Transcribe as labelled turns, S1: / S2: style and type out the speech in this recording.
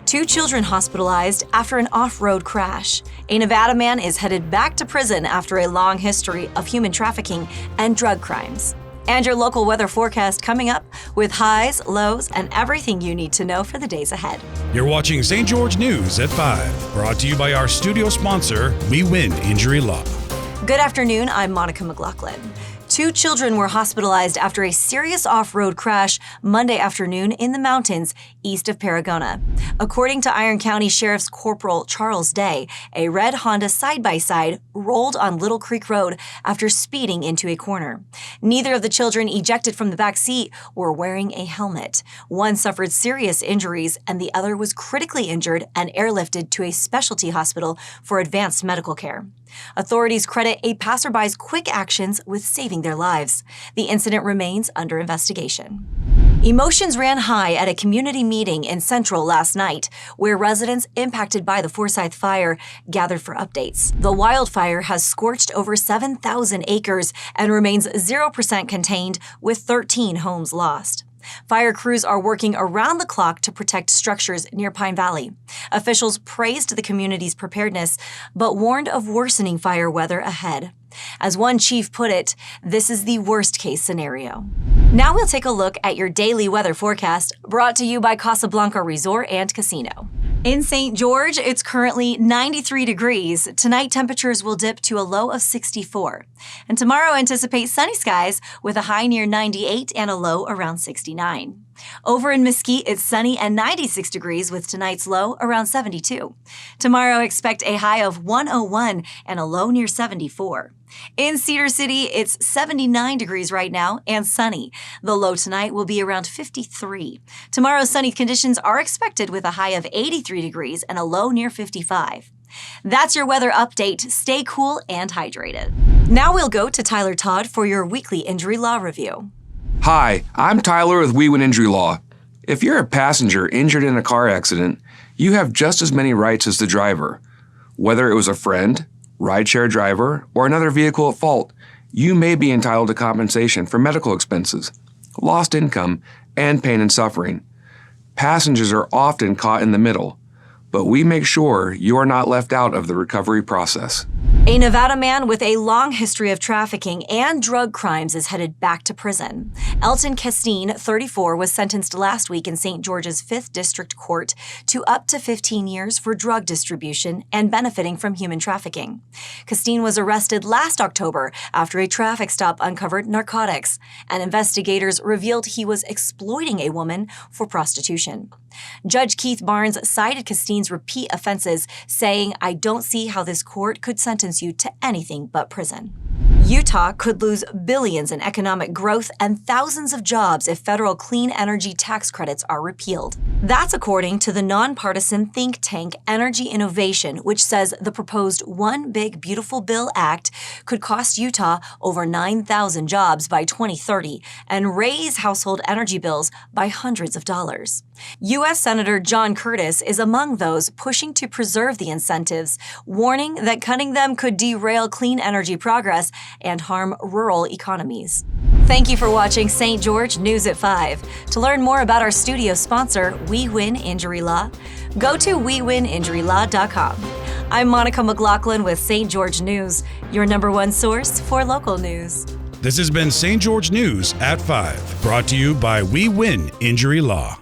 S1: Two children hospitalized after an off-road crash. A Nevada man is headed back to prison after a long history of human trafficking and drug crimes. And your local weather forecast coming up with highs, lows, and everything you need to know for the days ahead.
S2: You're watching St. George News at 5, brought to you by our studio sponsor, We Win Injury Law.
S1: Good afternoon, I'm Monica McLaughlin. Two children were hospitalized after a serious off-road crash Monday afternoon in the mountains east of Paragona. According to Iron County Sheriff's Corporal Charles Day, a red Honda side-by-side rolled on Little Creek Road after speeding into a corner. Neither of the children ejected from the back seat were wearing a helmet. One suffered serious injuries and the other was critically injured and airlifted to a specialty hospital for advanced medical care. Authorities credit a passerby's quick actions with saving their lives. The incident remains under investigation. Emotions ran high at a community meeting in Central last night, where residents impacted by the Forsyth fire gathered for updates. The wildfire has scorched over 7,000 acres and remains 0% contained, with 13 homes lost. Fire crews are working around the clock to protect structures near Pine Valley. Officials praised the community's preparedness, but warned of worsening fire weather ahead. As one chief put it, this is the worst-case scenario. Now we'll take a look at your daily weather forecast, brought to you by Casablanca Resort and Casino. In St. George, it's currently 93 degrees. Tonight, temperatures will dip to a low of 64. And tomorrow, anticipate sunny skies with a high near 98 and a low around 69. Over in Mesquite, it's sunny and 96 degrees with tonight's low around 72. Tomorrow, expect a high of 101 and a low near 74. In Cedar City, it's 79 degrees right now and sunny. The low tonight will be around 53. Tomorrow, sunny conditions are expected with a high of 83 degrees and a low near 55. That's your weather update. Stay cool and hydrated. Now we'll go to Tyler Todd for your weekly injury law review.
S3: Hi, I'm Tyler with We Win Injury Law. If you're a passenger injured in a car accident, you have just as many rights as the driver. Whether it was a friend, rideshare driver, or another vehicle at fault, you may be entitled to compensation for medical expenses, lost income, and pain and suffering. Passengers are often caught in the middle, but we make sure you are not left out of the recovery process.
S1: A Nevada man with a long history of trafficking and drug crimes is headed back to prison. Elton Castine, 34, was sentenced last week in St. George's 5th District Court to up to 15 years for drug distribution and benefiting from human trafficking. Castine was arrested last October after a traffic stop uncovered narcotics, and investigators revealed he was exploiting a woman for prostitution. Judge Keith Barnes cited Castine's repeat offenses, saying, "I don't see how this court could sentence you to anything but prison." Utah could lose billions in economic growth and thousands of jobs if federal clean energy tax credits are repealed. That's according to the nonpartisan think tank Energy Innovation, which says the proposed One Big Beautiful Bill Act could cost Utah over 9,000 jobs by 2030 and raise household energy bills by hundreds of dollars. U.S. Senator John Curtis is among those pushing to preserve the incentives, warning that cutting them could derail clean energy progress and harm rural economies. Thank you for watching St. George News at 5. To learn more about our studio sponsor, We Win Injury Law, go to wewininjurylaw.com. I'm Monica McLaughlin with St. George News, your #1 source for local news.
S2: This has been St. George News at 5, brought to you by We Win Injury Law.